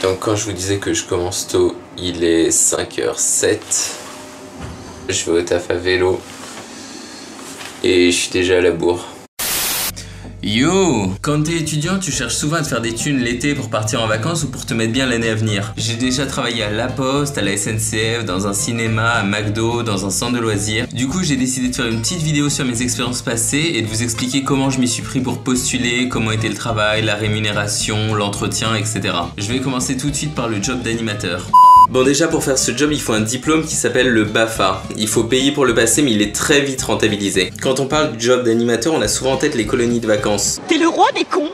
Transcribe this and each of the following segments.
Donc quand je vous disais que je commence tôt, il est 5h07. Je vais au taf à vélo. Et je suis déjà à la bourre. Yo! Quand t'es étudiant, tu cherches souvent à te faire des thunes l'été pour partir en vacances ou pour te mettre bien l'année à venir. J'ai déjà travaillé à La Poste, à la SNCF, dans un cinéma, à McDo, dans un centre de loisirs. Du coup, j'ai décidé de faire une petite vidéo sur mes expériences passées et de vous expliquer comment je m'y suis pris pour postuler, comment était le travail, la rémunération, l'entretien, etc. Je vais commencer tout de suite par le job d'animateur. Bon, déjà pour faire ce job, il faut un diplôme qui s'appelle le BAFA. Il faut payer pour le passer, mais il est très vite rentabilisé. Quand on parle du job d'animateur, on a souvent en tête les colonies de vacances. T'es le roi des cons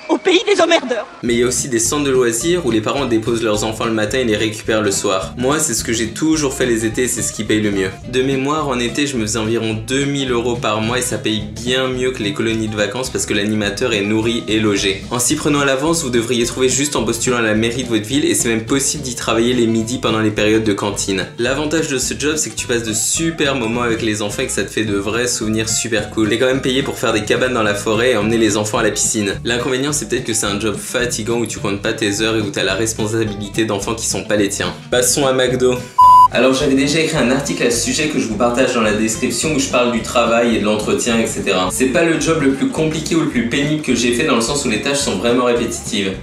au pays des emmerdeurs. Mais il y a aussi des centres de loisirs où les parents déposent leurs enfants le matin et les récupèrent le soir. Moi, c'est ce que j'ai toujours fait les étés, c'est ce qui paye le mieux. De mémoire, en été, je me faisais environ 2000 € par mois et ça paye bien mieux que les colonies de vacances parce que l'animateur est nourri et logé. En s'y prenant à l'avance, vous devriez trouver juste en postulant à la mairie de votre ville et c'est même possible d'y travailler les midis pendant les périodes de cantine. L'avantage de ce job, c'est que tu passes de super moments avec les enfants et que ça te fait de vrais souvenirs super cool. T'es quand même payé pour faire des cabanes dans la forêt et emmener les enfants à la piscine. L'inconvénient, c'est peut-être que c'est un job fatigant où tu comptes pas tes heures et où t'as la responsabilité d'enfants qui sont pas les tiens. Passons à McDo. Alors j'avais déjà écrit un article à ce sujet que je vous partage dans la description où je parle du travail et de l'entretien, etc. C'est pas le job le plus compliqué ou le plus pénible que j'ai fait dans le sens où les tâches sont vraiment répétitives.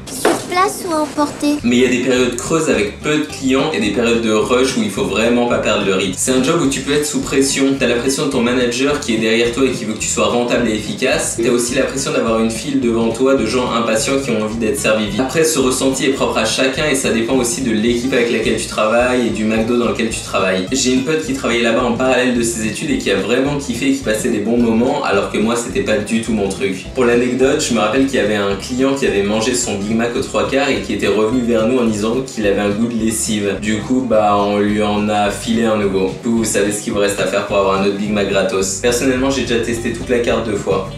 Place ou à emporter. Mais il y a des périodes creuses avec peu de clients et des périodes de rush où il faut vraiment pas perdre le rythme. C'est un job où tu peux être sous pression. T'as la pression de ton manager qui est derrière toi et qui veut que tu sois rentable et efficace. T'as aussi la pression d'avoir une file devant toi de gens impatients qui ont envie d'être servis vite. Après, ce ressenti est propre à chacun et ça dépend aussi de l'équipe avec laquelle tu travailles et du McDo dans lequel tu travailles. J'ai une pote qui travaillait là-bas en parallèle de ses études et qui a vraiment kiffé et qui passait des bons moments alors que moi c'était pas du tout mon truc. Pour l'anecdote, je me rappelle qu'il y avait un client qui avait mangé son Big Mac aux 3/4 et qui était revenu vers nous en disant qu'il avait un goût de lessive. Du coup, on lui en a filé un nouveau. Du coup, vous savez ce qu'il vous reste à faire pour avoir un autre Big Mac gratos. Personnellement, j'ai déjà testé toute la carte 2 fois.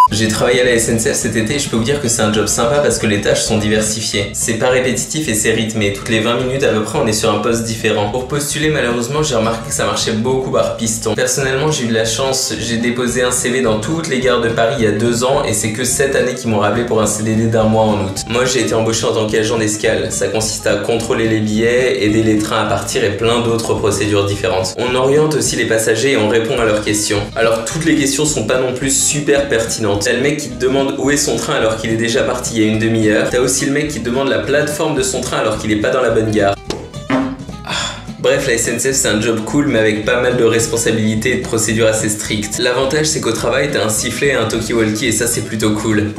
J'ai travaillé à la SNCF cet été et je peux vous dire que c'est un job sympa parce que les tâches sont diversifiées. C'est pas répétitif et c'est rythmé. Toutes les 20 minutes à peu près, on est sur un poste différent. Pour postuler, malheureusement, j'ai remarqué que ça marchait beaucoup par piston. Personnellement, j'ai eu de la chance. J'ai déposé un CV dans toutes les gares de Paris il y a 2 ans et c'est que cette année qu'ils m'ont rappelé pour un CDD d'1 mois en août. Moi, j'ai été embauché en tant qu'agent d'escale. Ça consiste à contrôler les billets, aider les trains à partir et plein d'autres procédures différentes. On oriente aussi les passagers et on répond à leurs questions. Alors, toutes les questions sont pas non plus super pertinentes. T'as le mec qui te demande où est son train alors qu'il est déjà parti il y a une demi-heure. T'as aussi le mec qui te demande la plateforme de son train alors qu'il est pas dans la bonne gare. Bref, la SNCF c'est un job cool mais avec pas mal de responsabilités et de procédures assez strictes. L'avantage c'est qu'au travail t'as un sifflet et un talkie-walkie et ça c'est plutôt cool.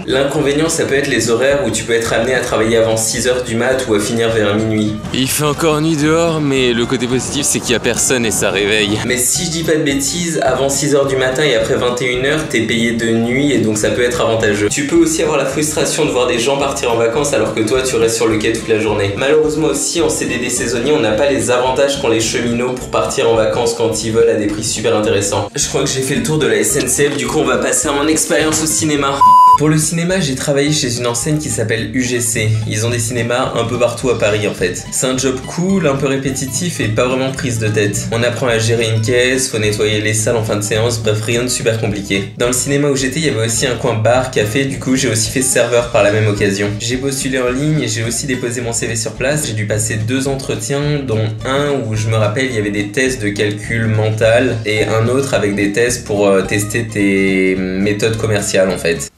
L'inconvénient, ça peut être les horaires où tu peux être amené à travailler avant 6h du mat ou à finir vers minuit. Il fait encore nuit dehors, mais le côté positif, c'est qu'il y a personne et ça réveille. Mais si je dis pas de bêtises, avant 6h du matin et après 21h, t'es payé de nuit et donc ça peut être avantageux. Tu peux aussi avoir la frustration de voir des gens partir en vacances alors que toi, tu restes sur le quai toute la journée. Malheureusement aussi, en CDD saisonnier, on n'a pas les avantages qu'ont les cheminots pour partir en vacances quand ils veulent à des prix super intéressants. Je crois que j'ai fait le tour de la SNCF, du coup, on va passer à mon expérience au cinéma. Pour le cinéma, j'ai travaillé chez une enseigne qui s'appelle UGC. Ils ont des cinémas un peu partout à Paris en fait. C'est un job cool, un peu répétitif et pas vraiment prise de tête. On apprend à gérer une caisse, faut nettoyer les salles en fin de séance, bref rien de super compliqué. Dans le cinéma où j'étais, il y avait aussi un coin bar, café, du coup j'ai aussi fait serveur par la même occasion. J'ai postulé en ligne et j'ai aussi déposé mon CV sur place. J'ai dû passer 2 entretiens, dont un où je me rappelle il y avait des tests de calcul mental et un autre avec des tests pour tester tes méthodes commerciales en fait.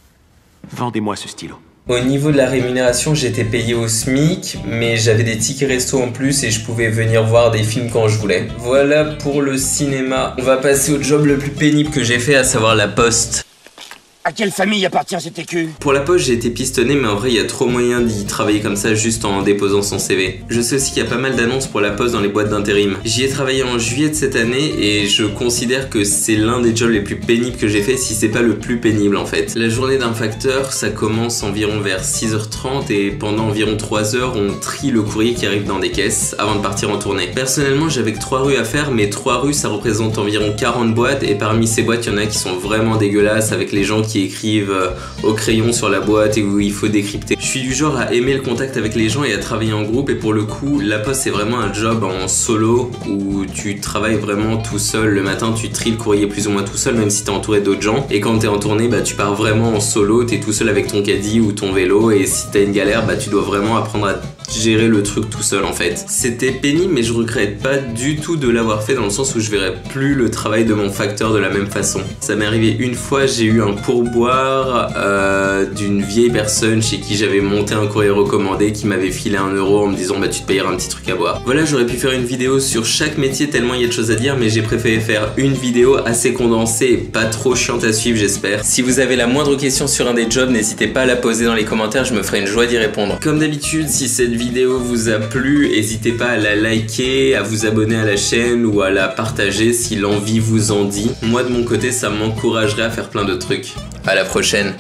Vendez-moi ce stylo. Au niveau de la rémunération, j'étais payé au SMIC, mais j'avais des tickets resto en plus et je pouvais venir voir des films quand je voulais. Voilà pour le cinéma. On va passer au job le plus pénible que j'ai fait, à savoir la poste. À quelle famille appartient cet écu? Pour la poste, j'ai été pistonné, mais en vrai, il y a trop moyen d'y travailler comme ça juste en déposant son CV. Je sais aussi qu'il y a pas mal d'annonces pour la poste dans les boîtes d'intérim. J'y ai travaillé en juillet de cette année et je considère que c'est l'un des jobs les plus pénibles que j'ai fait, si c'est pas le plus pénible en fait. La journée d'un facteur, ça commence environ vers 6h30 et pendant environ 3 heures, on trie le courrier qui arrive dans des caisses avant de partir en tournée. Personnellement, j'avais que 3 rues à faire, mais 3 rues, ça représente environ 40 boîtes et parmi ces boîtes, il y en a qui sont vraiment dégueulasses avec les gens qui qui écrivent au crayon sur la boîte et où il faut décrypter. Je suis du genre à aimer le contact avec les gens et à travailler en groupe, et pour le coup la poste c'est vraiment un job en solo où tu travailles vraiment tout seul. Le matin tu tries le courrier plus ou moins tout seul, même si t'es entouré d'autres gens, et quand t'es en tournée tu pars vraiment en solo, t'es tout seul avec ton caddie ou ton vélo, et si t'as une galère tu dois vraiment apprendre à gérer le truc tout seul en fait. C'était pénible, mais je regrette pas du tout de l'avoir fait, dans le sens où je verrais plus le travail de mon facteur de la même façon. Ça m'est arrivé une fois, j'ai eu un pourboire d'une vieille personne chez qui j'avais monté un courrier recommandé, qui m'avait filé 1 euro en me disant tu te payeras un petit truc à boire. Voilà, j'aurais pu faire une vidéo sur chaque métier tellement il y a de choses à dire, mais j'ai préféré faire une vidéo assez condensée et pas trop chiante à suivre, j'espère. Si vous avez la moindre question sur un des jobs, n'hésitez pas à la poser dans les commentaires, je me ferai une joie d'y répondre. Comme d'habitude, si cette vidéo vous a plu, n'hésitez pas à la liker, à vous abonner à la chaîne ou à la partager si l'envie vous en dit. Moi de mon côté, ça m'encouragerait à faire plein de trucs. À la prochaine.